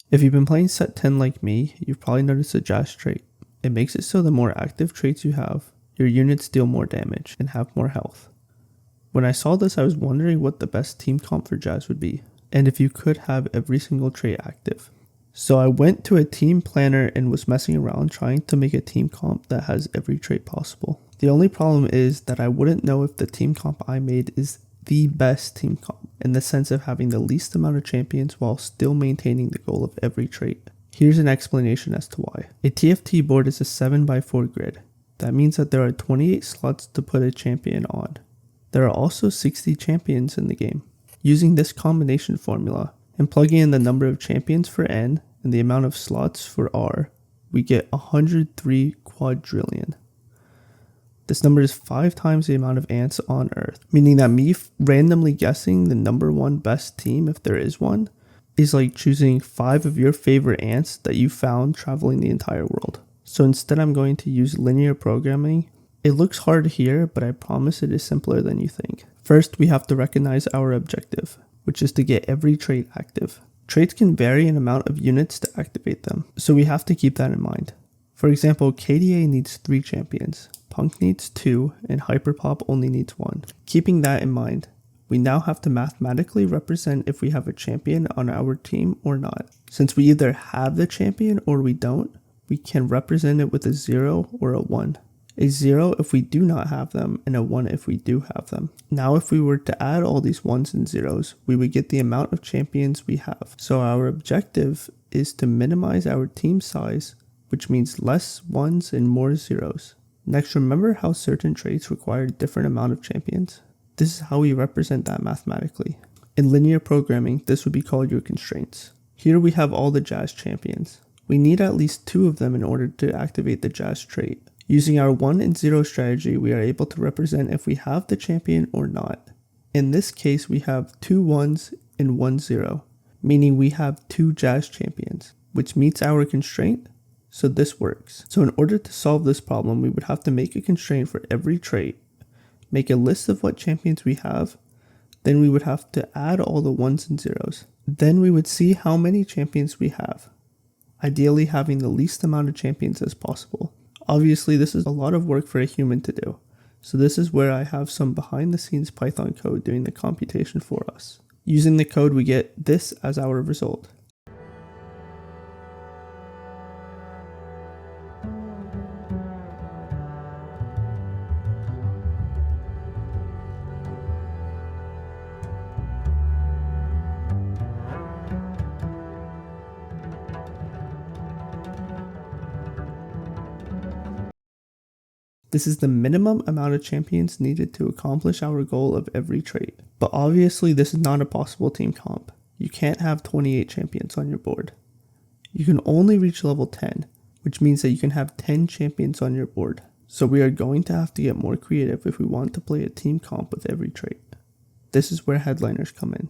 If you've been playing set 10 like me, you've probably noticed a Jazz trait. It makes it so the more active traits you have, your units deal more damage and have more health. When I saw this, I was wondering what the best team comp for Jazz would be, and if you could have every single trait active. So I went to a team planner and was messing around trying to make a team comp that has every trait possible. The only problem is that I wouldn't know if the team comp I made is the best team comp, in the sense of having the least amount of champions while still maintaining the goal of every trait. Here's an explanation as to why. A TFT board is a 7x4 grid. That means that there are 28 slots to put a champion on. There are also 60 champions in the game. Using this combination formula and plugging in the number of champions for N and the amount of slots for R, we get 103 quadrillion. This number is 5 times the amount of ants on Earth, meaning that me randomly guessing the number one best team, if there is one, is like choosing 5 of your favorite ants that you found traveling the entire world. So instead I'm going to use linear programming. It looks hard here, but I promise it is simpler than you think. First, we have to recognize our objective, which is to get every trait active. Traits can vary in amount of units to activate them, so we have to keep that in mind. For example, KDA needs 3 champions, Punk needs 2, and Hyperpop only needs 1. Keeping that in mind, we now have to mathematically represent if we have a champion on our team or not. Since we either have the champion or we don't, we can represent it with a 0 or a 1. A 0 if we do not have them, and a 1 if we do have them. Now if we were to add all these 1s and 0s, we would get the amount of champions we have. So our objective is to minimize our team size, which means less 1s and more 0s. Next, remember how certain traits require a different amount of champions? This is how we represent that mathematically. In linear programming, this would be called your constraints. Here we have all the Jazz champions. We need at least 2 of them in order to activate the Jazz trait. Using our 1 and 0 strategy, we are able to represent if we have the champion or not. In this case, we have 2 1s and 1 0, meaning we have 2 Jazz champions, which meets our constraint, so this works. So in order to solve this problem, we would have to make a constraint for every trait, make a list of what champions we have, then we would have to add all the 1s and 0s. Then we would see how many champions we have, ideally having the least amount of champions as possible. Obviously, this is a lot of work for a human to do, so this is where I have some behind-the-scenes Python code doing the computation for us. Using the code, we get this as our result. This is the minimum amount of champions needed to accomplish our goal of every trait. But obviously this is not a possible team comp. You can't have 28 champions on your board. You can only reach level 10, which means that you can have 10 champions on your board. So we are going to have to get more creative if we want to play a team comp with every trait. This is where headliners come in.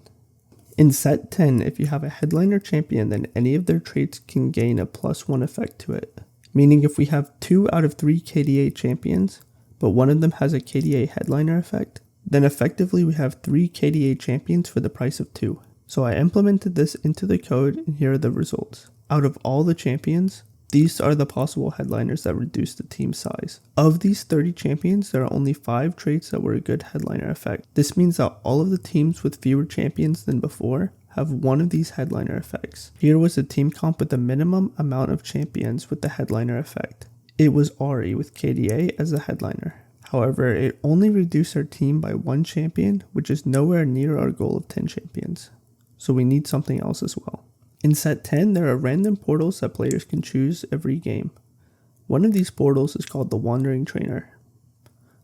In set 10, if you have a headliner champion, then any of their traits can gain a +1 effect to it. Meaning if we have 2 out of 3 KDA champions, but one of them has a KDA headliner effect, then effectively we have 3 KDA champions for the price of 2. So I implemented this into the code, and here are the results. Out of all the champions, these are the possible headliners that reduce the team size. Of these 30 champions, there are only 5 traits that were a good headliner effect. This means that all of the teams with fewer champions than before have one of these headliner effects. Here was a team comp with the minimum amount of champions with the headliner effect. It was Ari with KDA as the headliner. However, it only reduced our team by 1 champion, which is nowhere near our goal of 10 champions. So we need something else as well. In set 10, there are random portals that players can choose every game. One of these portals is called the Wandering Trainer.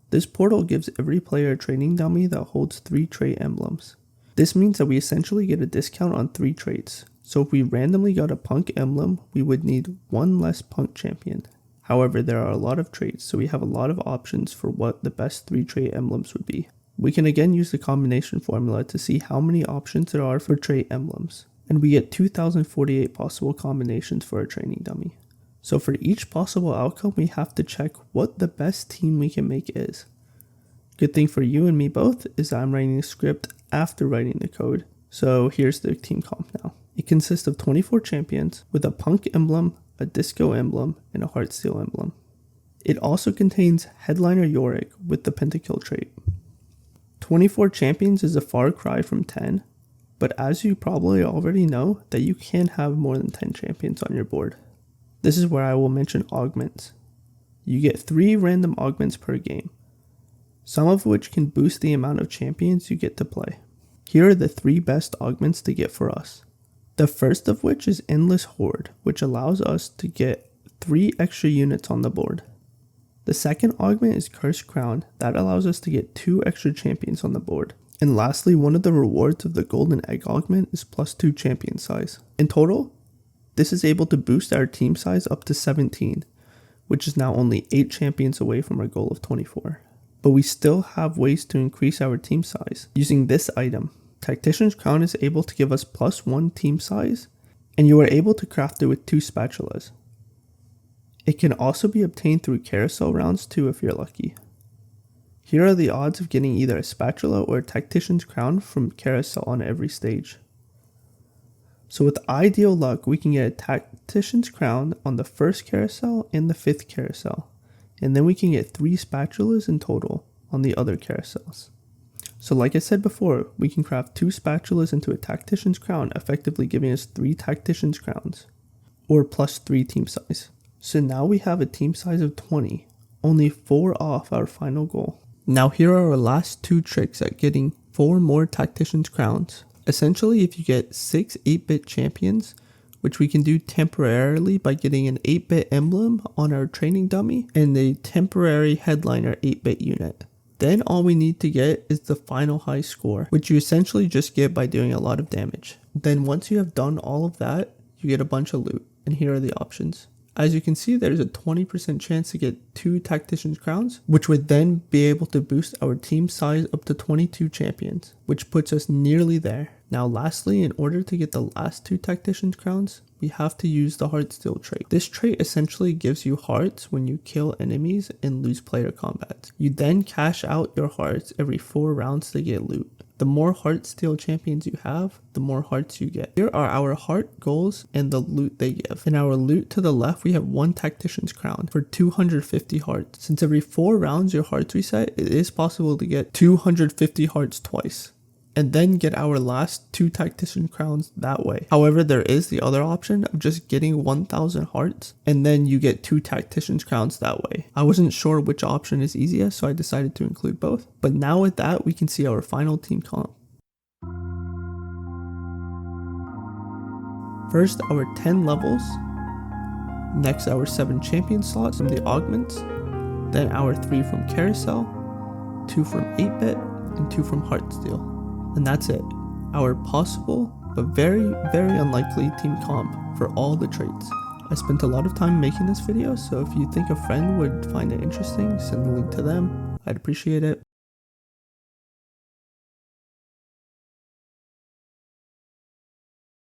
This portal gives every player a training dummy that holds 3 trait emblems. This means that we essentially get a discount on 3 traits. So if we randomly got a Punk emblem, we would need 1 less Punk champion. However, there are a lot of traits, so we have a lot of options for what the best 3 trait emblems would be. We can again use the combination formula to see how many options there are for trait emblems, and we get 2048 possible combinations for a training dummy. So for each possible outcome, we have to check what the best team we can make is. Good thing for you and me both is that I'm writing the script after writing the code, so here's the team comp now. It consists of 24 champions with a punk emblem, a disco emblem, and a heartsteel emblem. It also contains Headliner Yorick with the pentakill trait. 24 champions is a far cry from 10, but as you probably already know, that you can have more than 10 champions on your board. This is where I will mention augments. You get 3 random augments per game, some of which can boost the amount of champions you get to play. Here are the 3 best augments to get for us. The first of which is Endless Horde, which allows us to get 3 extra units on the board. The second augment is Cursed Crown, that allows us to get 2 extra champions on the board. And lastly, one of the rewards of the Golden Egg augment is +2 champion size. In total, this is able to boost our team size up to 17, which is now only 8 champions away from our goal of 24. But we still have ways to increase our team size using this item. Tactician's Crown is able to give us +1 team size, and you are able to craft it with 2 spatulas. It can also be obtained through carousel rounds too if you're lucky. Here are the odds of getting either a spatula or a Tactician's Crown from carousel on every stage. So with ideal luck, we can get a Tactician's Crown on the first carousel and the 5th carousel, and then we can get 3 spatulas in total on the other carousels. So like I said before, we can craft 2 spatulas into a Tactician's Crown, effectively giving us 3 Tactician's Crowns, or +3 team size. So now we have a team size of 20, only 4 off our final goal. Now here are our last 2 tricks at getting 4 more Tactician's Crowns. Essentially, if you get 6 8-bit champions, which we can do temporarily by getting an 8-bit emblem on our training dummy and a temporary headliner 8-bit unit. Then all we need to get is the final high score, which you essentially just get by doing a lot of damage. Then once you have done all of that, you get a bunch of loot, and here are the options. As you can see, there's a 20% chance to get 2 Tactician's Crowns, which would then be able to boost our team size up to 22 champions, which puts us nearly there. Now lastly, in order to get the last 2 Tactician's Crowns, we have to use the Heartsteel trait. This trait essentially gives you hearts when you kill enemies and lose player combats. You then cash out your hearts every 4 rounds to get loot. The more Heartsteel champions you have, the more hearts you get. Here are our heart goals and the loot they give. In our loot to the left, we have 1 Tactician's Crown for 250 hearts. Since every 4 rounds your hearts reset, it is possible to get 250 hearts twice, and then get our last 2 Tactician Crowns that way. However, there is the other option of just getting 1000 hearts, and then you get 2 Tactician's Crowns that way. I wasn't sure which option is easiest, so I decided to include both. But now with that, we can see our final team comp. First, our 10 levels. Next, our 7 champion slots from the augments. Then our 3 from Carousel, 2 from 8-bit, and 2 from Heartsteel. And that's it, our possible but very, very unlikely team comp for all the traits. I spent a lot of time making this video, so if you think a friend would find it interesting, send the link to them. I'd appreciate it.